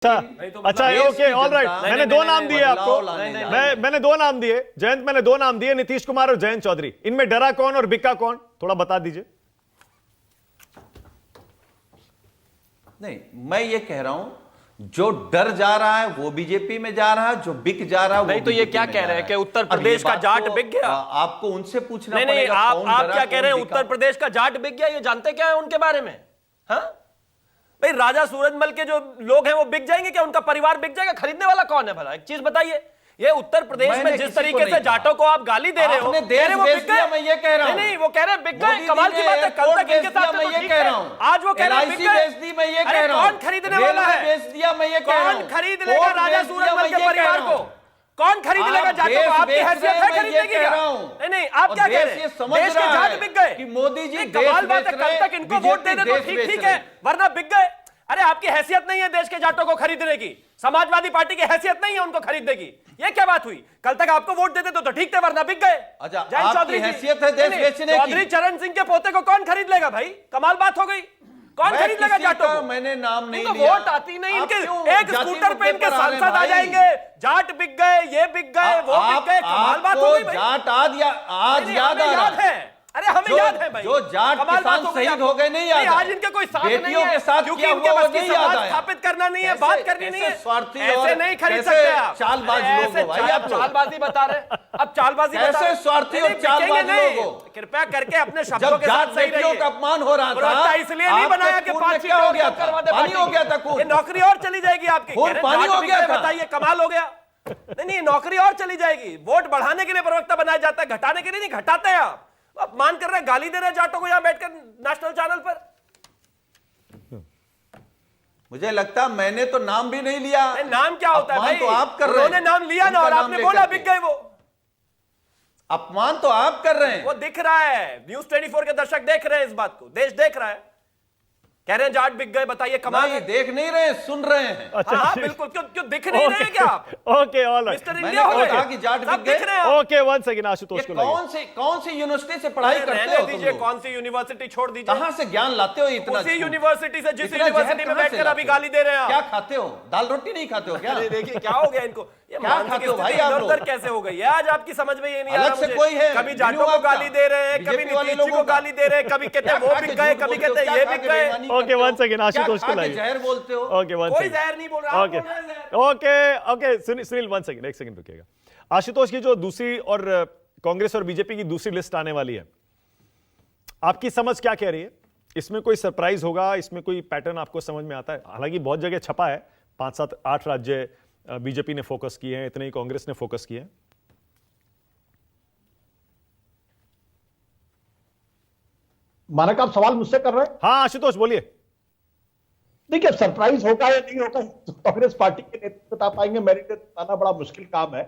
अच्छा okay all right, मैंने दो नाम दिए आपको, मैंने दो नाम दिए जयंत, मैंने दो नाम दिए, नीतीश कुमार और जयंत चौधरी। इनमें डरा कौन और बिका कौन, थोड़ा बता दीजिए। नहीं, मैं ये कह रहा हूं जो डर जा रहा है वो बीजेपी में जा रहा है, जो बिक जा रहा है वो नहीं तो ये क्या कह रहे हैं कि उत्तर प्रदेश का जाट बिक गया? आपको उनसे पूछना नहीं पड़ेगा। आप क्या कह रहे हैं उत्तर प्रदेश का जाट बिक गया? ये जानते क्या है उनके बारे में? हाँ भाई, राजा सूरजमल के जो लोग हैं वो बिक जाएंगे क्या? उनका परिवार बिक जाएगा? खरीदने वाला कौन है भला? एक चीज बताइए, ये उत्तर प्रदेश में जिस तरीके से जाटों को आप गाली दे रहे हो, वो बिक गए। मैं ये कह रहा हूं, नहीं वो कह रहे हैं बिक गए। कमाल की बात है, कल तक इनके साथ मैं ये कह रहा हूं, आज वो कह रहे हैं बिक गए। मैं ये कह रहा हूं, कौन खरीदने वाला है? बेच दिया, मैं ये कह रहा हूं। कौन खरीद लेगा राजा सूरजमल के परिवार को? कौन खरीद लेगा जाटों को? आपकी हैसियत है खरीदने की? नहीं आप क्या कह रहे हैं? देश के जाट बिक गए कि मोदी जी? कमाल बात है, कल तक इनको वोट दे दे तो ठीक है, वरना बिक गए। अरे आपकी हैसियत नहीं है देश के जाटों को खरीदने की, समाजवादी पार्टी की हैसियत नहीं है उनको खरीदने की। ये क्या बात हुई? कल तक आपको वोट देते तो ठीक थे, वरना बिक गए। अच्छा, आपकी हैसियत है देश बेचने की? चौधरी चरण सिंह के पोते को कौन खरीद लेगा भाई? कमाल बात हो गई। कौन खरीद लेगा जाटों को? मैंने नाम नहीं लिया। वोट आती नहीं इनके, एक स्कूटर पे इनके सांसद आ जाएंगे, जाट बिक गए, ये बिक गए, वो बिक गए। कमाल बात हो गई भाई। जाट आज याद है। अरे हमें याद है भाई, जो जाट किसान शहीद हो गए नहीं याद? आज इनके कोई साथ नहीं है के साथ क्योंकि इनके बस की समाज स्थापित करना नहीं है, बात करनी नहीं है। ऐसे नहीं खरीद सकते आप। चालबाज लोग हो भाई, आप चालबाजी बता रहे। अब चालबाजी कैसे स्वार्थी और चालबाज लोग हो? कृपया करके अपने शब्दों के साथ सही रहिए। का अपमान हो रहा था, इसलिए नहीं बनाया कि 5 क्या हो गया था? पानी हो गया था, ये नौकरी और चली जाएगी आपकी। पानी हो गया था, बताइए कमाल हो गया। नहीं नौकरी और चली जाएगी। वोट बढ़ाने के लिए प्रवक्ता बनाया जाता है, घटाने के लिए नहीं। घटाते हैं आप, अपमान कर रहे हैं, गाली दे रहे हैं जाटों को यहां बैठकर नेशनल चैनल पर। मुझे लगता मैंने तो नाम भी नहीं लिया। नाम क्या होता है भाई? तो आप कर रहे हैं। उन्होंने नाम लिया ना और आपने बोला बिक गए। वो अपमान तो आप कर रहे हैं। वो दिख रहा है, न्यूज़ 24 के दर्शक देख रहे हैं इस बात को, देश देख रहा है। कह रहे हैं जाट बिक गए, बताइए कमाल है। देख नहीं रहे, सुन रहे हैं। अच्छा, हाँ बिल्कुल। क्यों दिख नहीं रहे क्या आप? Okay all right, mister India हो कहा कि जाट बिक गए। ओके वन सेकंड, आशुतोष को कौन सी यूनिवर्सिटी से पढ़ाई करते हो दीजिए? कौन सी यूनिवर्सिटी छोड़ दीजिए। कहाँ से ज्ञान लाते हो इतना? उसी यूनिवर्सिटी से जिस यूनिवर्सिटी में बैठकर अभी गाली दे रहे हैं। क्या खाते हो? दाल रोटी नहीं खाते हो क्या? देखिए क्या हो गया इनको, ये क्या खाते हो भाई आप लोग? कैसे हो गई है आज आपकी समझ में ये नहीं आ रहा। अलग से कोई है? कभी जाटों को गाली दे रहे हैं, कभी नीतीश जी को गाली दे रहे हैं, कभी कहते हैं वो बिक गए, कभी कहते हैं ये बिक गए। ओके वन सेकंड, आशुतोष को लाइए। जहर बोलते हो? ओके वन कोई सेकंड, जहर नहीं बोल रहा। ओके सुनील वन सेकंड, एक सेकंड रुकिएगा। आशुतोष की जो दूसरी और कांग्रेस और बीजेपी की दूसरी लिस्ट आने वाली है, आपकी समझ क्या कह रही है? इसमें कोई सरप्राइज होगा? इसमें कोई पैटर्न आपको समझ में आता है? हालांकि बहुत जगह छपा है, 5, 7, 8 राज्य बीजेपी ने फोकस किए हैं, इतने ही कांग्रेस ने फोकस किए हैं। मानक आप सवाल मुझसे कर रहे हैं? हाँ आशुतोष बोलिए। देखिए, सरप्राइज होगा या नहीं होगा तो कांग्रेस पार्टी के नेतृत्व बता पाएंगे, मेरे लिए बताना बड़ा मुश्किल काम है।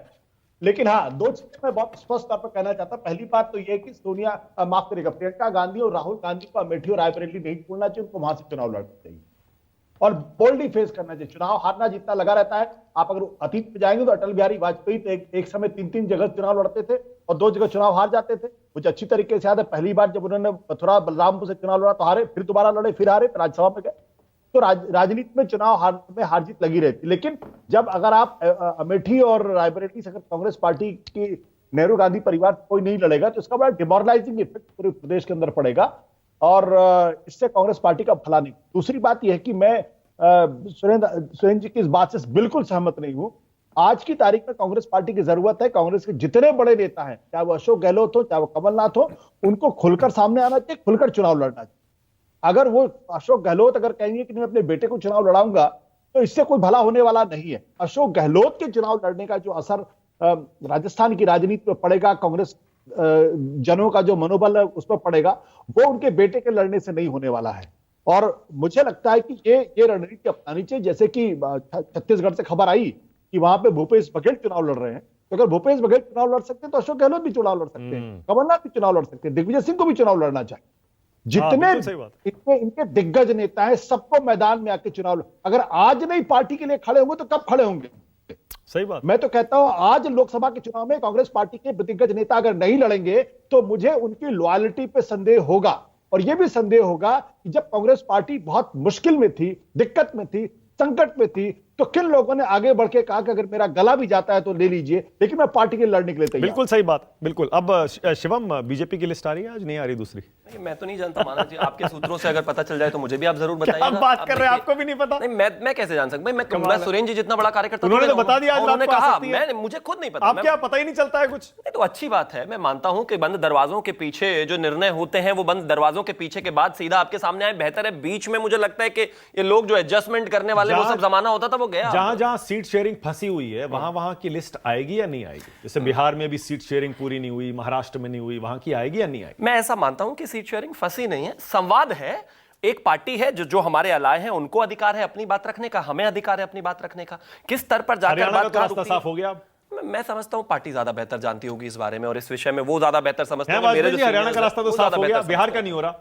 लेकिन हाँ, दो चीजें मैं बहुत स्पष्ट तौर पर कहना चाहता हूं। पहली बात तो यह कि सोनिया माफ करेगा, प्रियंका गांधी और राहुल गांधी को अमेठी और रायबरेली नहीं छोड़ना चाहिए, उनको वहां से चुनाव लड़ना चाहिए और बोल्डली फेस करना चाहिए। चुनाव हारना जीतना लगा रहता है। आप अगर अतीत में जाएंगे तो अटल बिहारी वाजपेयी तो एक समय 3-3 जगह चुनाव लड़ते थे और 2 जगह चुनाव हार जाते थे। मुझे अच्छी तरीके से याद है, पहली बार जब उन्होंने मथुरा बलरामपुर से चुनाव लड़ा तो हारे, फिर दोबारा लड़े, फिर हारे, फिर राज्यसभा में गए। तो राजनीति में चुनाव में हार जीत लगी रहती। लेकिन जब अगर आप अमेठी और रायबरेली से अगर कांग्रेस पार्टी की नेहरू गांधी परिवार कोई नहीं लड़ेगा तो इसका बड़ा डिमोरलाइजिंग इफेक्ट पूरे प्रदेश के अंदर पड़ेगा और इससे कांग्रेस पार्टी का भला नहीं। दूसरी बात यह है कि मैं सुरेंद्र जी की इस बात से बिल्कुल सहमत नहीं हूं। आज की तारीख में कांग्रेस पार्टी की जरूरत है, कांग्रेस के जितने बड़े नेता हैं, चाहे वो अशोक गहलोत हो, चाहे वो कमलनाथ हो, उनको खुलकर सामने आना चाहिए, खुलकर चुनाव लड़ना चाहिए। अगर वो अशोक गहलोत अगर कहेंगे कि मैं अपने बेटे को चुनाव लड़ाऊंगा तो इससे कोई भला होने वाला नहीं है। अशोक गहलोत के चुनाव लड़ने का जो असर राजस्थान की राजनीति पर पड़ेगा, कांग्रेस जनों का जो मनोबल है उस पर पड़ेगा, वो उनके बेटे के लड़ने से नहीं होने वाला है। और मुझे लगता है कि ये रणनीति अपनानी चाहिए। जैसे कि छत्तीसगढ़ से खबर आई कि वहां पे भूपेश बघेल चुनाव लड़ रहे हैं, तो अगर भूपेश बघेल चुनाव लड़ सकते हैं तो अशोक गहलोत भी चुनाव लड़ सकते हैं, कमलनाथ भी चुनाव लड़ सकते हैं, दिग्विजय सिंह को भी चुनाव लड़ना चाहिए। जितने इनके दिग्गज नेता हैं सबको मैदान में आके चुनाव, अगर आज नहीं पार्टी के लिए खड़े होंगे तो कब खड़े होंगे? सही बात। मैं तो कहता हूं आज लोकसभा के चुनाव में कांग्रेस पार्टी के दिग्गज नेता अगर नहीं लड़ेंगे तो मुझे उनकी लॉयल्टी पे संदेह होगा। और यह भी संदेह होगा कि जब कांग्रेस पार्टी बहुत मुश्किल में थी, दिक्कत में थी, संकट में थी, तो किन लोगों ने आगे बढ़ के कहा कि अगर मेरा गला भी जाता है तो ले लीजिए, लेकिन मैं पार्टी के लिए लड़ने के लिए तैयार। बिल्कुल सही बात, बिल्कुल। अब शिवम, बीजेपी की लिस्ट आ रही है आज, नहीं आ रही दूसरी? नहीं, मैं तो नहीं जानता मानव जी, आपके सूत्रों से अगर पता चल जाए तो मुझे भी आप जरूर बताइएगा। आप बात कर रहे हैं, आपको भी नहीं पता? नहीं, मैं कैसे जान सकता? मैं सुरेंद्र जी जितना बड़ा कार्यकर्ता उन्होंने तो बता दिया आज उन्होंने रात को आ कहा, सकती है। मैं मुझे खुद नहीं पता। आप क्या पता ही नहीं चलता है कुछ? नहीं, तो अच्छी बात है। मैं मानता हूं कि बंद दरवाजों के पीछे जो निर्णय होते हैं वो बंद दरवाजों के पीछे के बाद सीधा आपके सामने आए, बेहतर है। बीच में मुझे लगता है कि ये लोग जो एडजस्टमेंट करने वाले वो सब जमाना होता था, वो गया। जहां जहां सीट शेयरिंग फंसी हुई है वहां वहां की लिस्ट आएगी या नहीं आएगी? जैसे बिहार में भी सीट शेयरिंग पूरी नहीं हुई, महाराष्ट्र में नहीं हुई, वहां की आएगी या नहीं आएगी? मैं ऐसा मानता हूं कि सीट शेयरिंग फंसी नहीं है, संवाद है। एक पार्टी है जो हमारे अलाय हैं, उनको अधिकार है अपनी बात रखने का, हमें अधिकार है अपनी बात रखने का। किस स्तर पर जाकर हरियाणा का बात तो रास्ता साफ हो गया अब। मैं समझता हूं पार्टी ज्यादा बेहतर जानती होगी इस बारे में, और इस विषय में वो ज्यादा बेहतर समझते हैं। होंगे। मेरे जो हरियाणा का सीनियर्स रास्ता तो हैं, वो साफ ज्यादा हो गया, बेहतर बिहार समझते का नहीं हो रहा।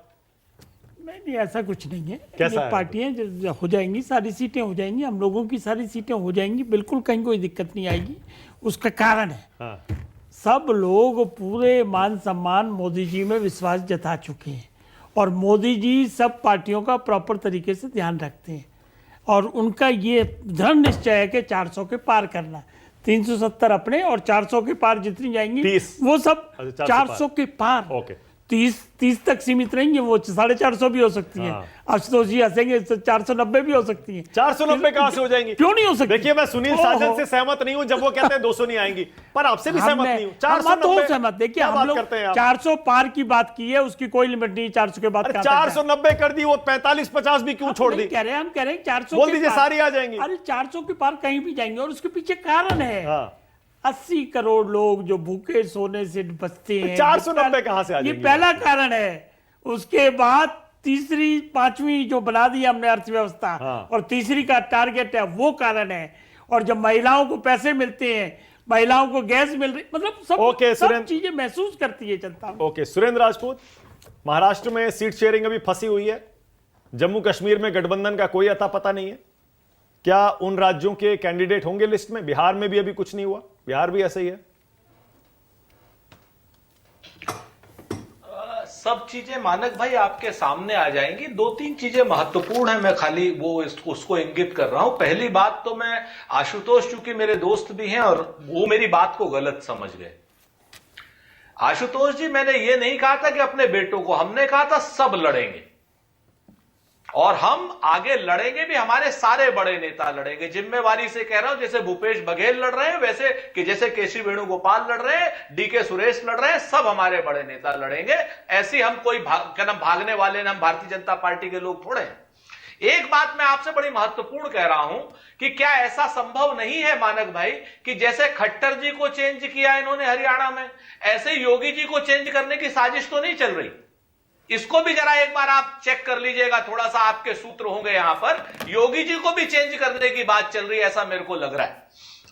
नहीं, ऐसा कुछ नहीं है। कैसा ये है? पार्टियां जो हो जाएंगी, सारी सीटें हो जाएंगी, हम लोगों की सारी सीटें हो जाएंगी, बिल्कुल कहीं कोई दिक्कत नहीं आएगी। उसका कारण है हाँ। सब लोग पूरे मान सम्मान मोदी जी में विश्वास जता चुके हैं, और मोदी जी सब पार्टियों का प्रॉपर तरीके से ध्यान रखते हैं, और उनका ये दृढ़ निश्चय है कि 400 के पार करना। 370 अपने और 400 के पार जितनी जाएंगी 30 वो सब अच्छा, 400 के पार। ओके। 30 तक सीमित रहेंगे, वो 450 भी हो सकती है। हाँ। आशुतोष जी हंसेंगे, 490 भी हो सकती है। 490 कहां से हो जाएंगी? क्यों नहीं हो सकती? देखिए, मैं सुनील साजन से सहमत नहीं हूं जब वो कहते हैं 200 नहीं आएंगी, पर आपसे भी सहमत नहीं हूं। 490 सहमत। देखिए, क्या हम बात लोग करते हैं आप? 400 पार की बात की है, उसकी कोई लिमिट नहीं। 400 के बाद अरे कहाँ तक जाए? 490 कर दी, वो 45-50 भी क्यों छोड़ दी? कह रहे हैं, हम कह रहे हैं 400 बोल के दीजिए पार। सारी आ जाएंगी। अरे 400 के पार कहीं भी जाएंगे, और उसके पीछे कारण है। हाँ। 80 करोड़ लोग जो भूखे सोने से बचते हैं। 490 कहां से आ ये जाएंगी? पहला कारण है। उसके बाद तीसरी पांचवी जो बना दी हमने अर्थव्यवस्था, हाँ। और तीसरी का टारगेट है, वो कारण है। और जब महिलाओं को पैसे मिलते हैं, महिलाओं को गैस मिल रही, मतलब सब ओके, सब सुरेंद्र। चीजें महसूस करती है जनता। ओके, सुरेंद्र राजपूत, महाराष्ट्र में सीट शेयरिंग अभी फंसी हुई है, जम्मू कश्मीर में गठबंधन का कोई अता पता नहीं है। क्या उन राज्यों के कैंडिडेट होंगे लिस्ट में? बिहार में भी अभी कुछ नहीं हुआ, बिहार भी ऐसे ही है। सब चीजें मानक भाई आपके सामने आ जाएंगी। 2-3 चीजें महत्वपूर्ण है, मैं खाली वो उसको इंगित कर रहा हूं। पहली बात तो मैं आशुतोष, चूंकि मेरे दोस्त भी हैं और वो मेरी बात को गलत समझ गए। आशुतोष जी, मैंने ये नहीं कहा था कि अपने बेटों को, हमने कहा था सब लड़ेंगे, और हम आगे लड़ेंगे भी। हमारे सारे बड़े नेता लड़ेंगे। जिम्मेवारी से कह रहा हूं, जैसे भूपेश बघेल लड़ रहे हैं, वैसे कि जैसे केसी वेणुगोपाल लड़ रहे हैं, डीके सुरेश लड़ रहे हैं, सब हमारे बड़े नेता लड़ेंगे। ऐसी हम कोई भागने वाले ना, हम भारतीय जनता पार्टी के लोग थोड़े हैं। एक बात मैं आपसे बड़ी महत्वपूर्ण कह रहा हूं कि क्या ऐसा संभव नहीं है मानक भाई कि जैसे खट्टर जी को चेंज किया इन्होंने हरियाणा में, ऐसे योगी जी को चेंज करने की साजिश तो नहीं चल रही? इसको भी जरा एक बार आप चेक कर लीजिएगा, थोड़ा सा आपके सूत्र होंगे यहां पर। योगी जी को भी चेंज करने की बात चल रही है, ऐसा मेरे को लग रहा है।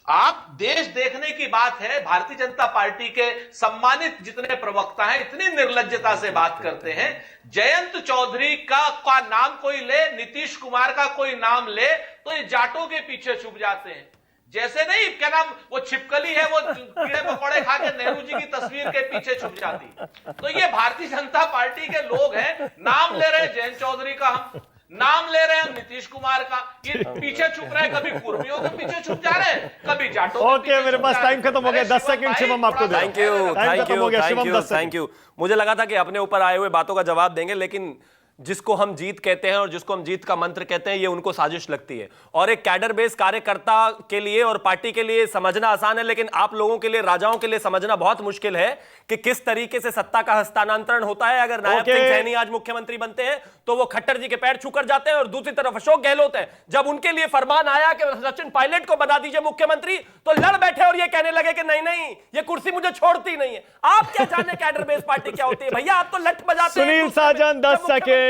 आप देश देखने की बात है। भारतीय जनता पार्टी के सम्मानित जितने प्रवक्ता हैं इतनी निर्लज्जता से बात करते हैं। जयंत चौधरी का नाम कोई ले, नीतीश कुमार का कोई नाम ले, तो ये जाटों के पीछे छुप जाते हैं। जैसे नहीं, क्या नाम, वो छिपकली है, वो कीड़े पकौड़े खा के नेहरू जी की तस्वीर के पीछे छुप जाती। तो ये भारतीय जनता पार्टी के लोग हैं। नाम ले रहे हैं जयंत चौधरी का, हम नाम ले रहे हैं नीतीश कुमार का, ये पीछे छुप रहे हैं। कभी कुर्मियों के पीछे छुप जा रहे हैं, कभी जाटों के पीछे मेरे छुप पास जा टाइम रहे हैं। खत्म हो गया। अरे 10 सेकंड शिवम आपको दे। Thank you, thank you. मुझे लगा था कि अपने ऊपर आए हुए बातों का जवाब देंगे, लेकिन जिसको हम जीत कहते हैं और जिसको हम जीत का मंत्र कहते हैं, ये उनको साजिश लगती है। और एक कैडर बेस कार्यकर्ता के लिए और पार्टी के लिए समझना आसान है, लेकिन आप लोगों के लिए, राजाओं के लिए समझना बहुत मुश्किल है कि किस तरीके से सत्ता का हस्तांतरण होता है। अगर नायब सिंह सैनी आज मुख्यमंत्री बनते हैं तो वो खट्टर जी के पैर छूकर जाते हैं, और दूसरी तरफ अशोक गहलोत है, जब उनके लिए फरमान आया कि सचिन पायलट को बना दीजिए मुख्यमंत्री, तो लड़ बैठे और ये कहने लगे कि नहीं नहीं, ये कुर्सी मुझे छोड़ती नहीं है। आप क्या जाने कैडर बेस पार्टी क्या होती है भैया, आप तो लट बजाते हैं। सुनील साजन 10 second,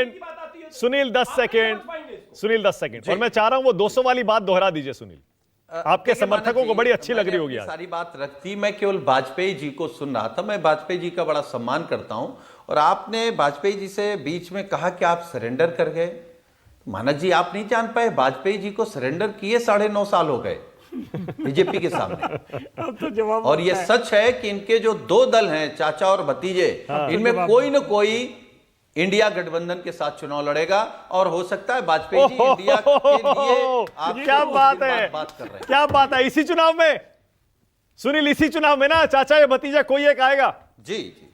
Sunil 10 second, Sunil 10 second. और मैं चाह रहा हूं वो 200 वाली बात दोहरा दीजिए सुनील। आपके समर्थकों को बड़ी अच्छी लग रही होगी आज। सारी बात रखती, मैं केवल वाजपेयी जी को सुन रहा था। मैं वाजपेयी जी का बड़ा सम्मान करता हूं, और आपने वाजपेयी जी से बीच में कहा कि आप सरेंडर कर गए। मानक जी, आप नहीं जान पाए, वाजपेयी जी को सरेंडर किए 9.5 साल हो गए बीजेपी के सामने। अब तो जवाब और ये सच है कि इनके जो 2 दल हैं, चाचा और भतीजे, इनमें कोई न कोई इंडिया गठबंधन के साथ चुनाव लड़ेगा और हो सकता है वाजपेयी जी इंडिया के लिए आपसे क्या कुछ बात दिन बाद है, बात कर रहे हैं। क्या बात है। इसी चुनाव में सुनील, इसी चुनाव में ना चाचा या भतीजा कोई एक आएगा। जी जी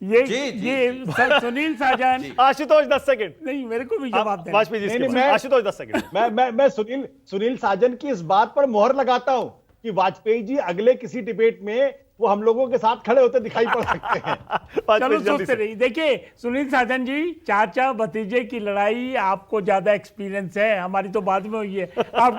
ये जी, जी, ये सर सुनील साजन आशुतोष 10 सेकंड। नहीं, मेरे को भी जवाब देना। वाजपेयी जी नहीं, इसके नहीं, बाद। मैं- आशुतोष 10 सेकंड। मैं सुनील साजन की इस बात पर मोहर लगाता हूं कि वाजपेयी जी अगले किसी डिबेट में वो हम लोगों के साथ खड़े होते दिखाई पड़ सकते हैं। चलो वाजपेयी जल्दी सोचते से। रहिए। देखिए सुनील साजन जी, चाचा भतीजे की लड़ाई आपको ज्यादा एक्सपीरियंस है, हमारी तो बाद में हुई है। आप